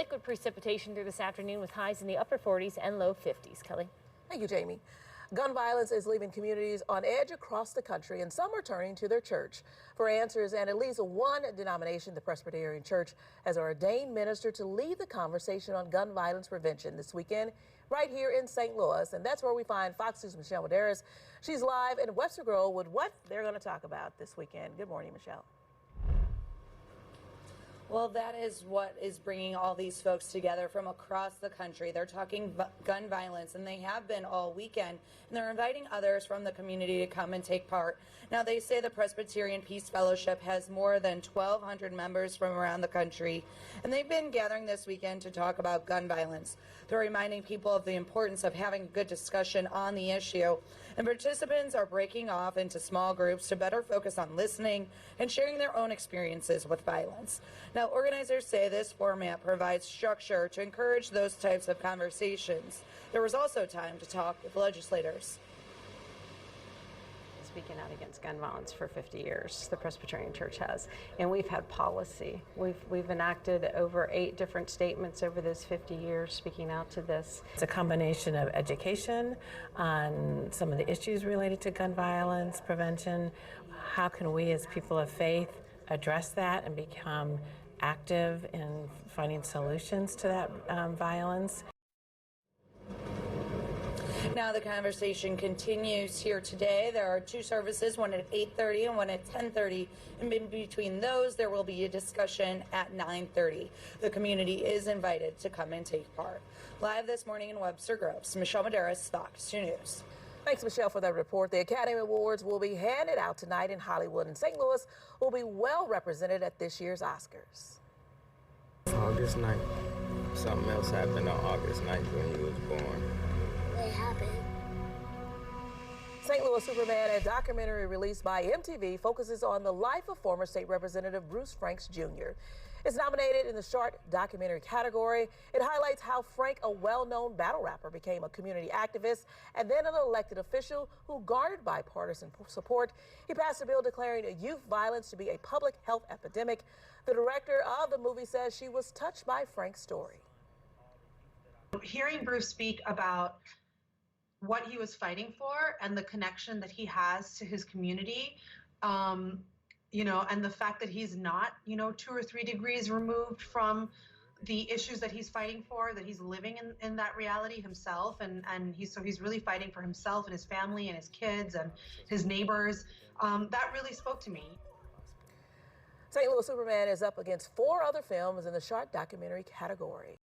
liquid precipitation through this afternoon with highs in the upper 40s and low 50s. Kelly. Thank you, Jamie. Gun violence is leaving communities on edge across the country, and some are turning to their church for answers. And at least one denomination, the Presbyterian Church, has an ordained minister to lead the conversation on gun violence prevention this weekend right here in St. Louis. And that's where we find Fox News' Michelle MADARAS. She's live in Webster Grove with what they're going to talk about this weekend. Good morning, Michelle. Well, that is what is bringing all these folks together from across the country. They're talking gun violence, and they have been all weekend, and they're inviting others from the community to come and take part. Now, they say the Presbyterian Peace Fellowship has more than 1,200 members from around the country, and they've been gathering this weekend to talk about gun violence. They're reminding people of the importance of having a good discussion on the issue, and participants are breaking off into small groups to better focus on listening and sharing their own experiences with violence. Now, organizers say this format provides structure to encourage those types of conversations. There was also time to talk with legislators. Speaking out against gun violence for 50 years, the Presbyterian Church has, and we've had policy. We've enacted over 8 different statements over those 50 years speaking out to this. It's a combination of education on some of the issues related to gun violence prevention. How can we as people of faith address that and become active in finding solutions to that violence? Now the conversation continues here today. There are 2 services, one at 8:30 and one at 10:30. And in between those, there will be a discussion at 9:30. The community is invited to come and take part. Live this morning in Webster Groves, Michelle MADARAS, Fox 2 News. Thanks, Michelle, for that report. The Academy Awards will be handed out tonight in Hollywood, and St. Louis will be well represented at this year's Oscars. August 9th. Something else happened on August 9th when he was born. What happened? St. Louis Superman, a documentary released by MTV, focuses on the life of former state representative Bruce Franks Jr. It's nominated in the short documentary category. It highlights how Frank, a well-known battle rapper, became a community activist and then an elected official who garnered bipartisan support. He passed a bill declaring youth violence to be a public health epidemic. The director of the movie says she was touched by Frank's story. Hearing Bruce speak about what he was fighting for and the connection that he has to his community, you know, and the fact that he's not, you know, 2 or 3 degrees removed from the issues that he's fighting for, that he's living in that reality himself, and he's really fighting for himself and his family and his kids and his neighbors. That really spoke to me. St. Louis Superman is up against 4 other films in the short documentary category.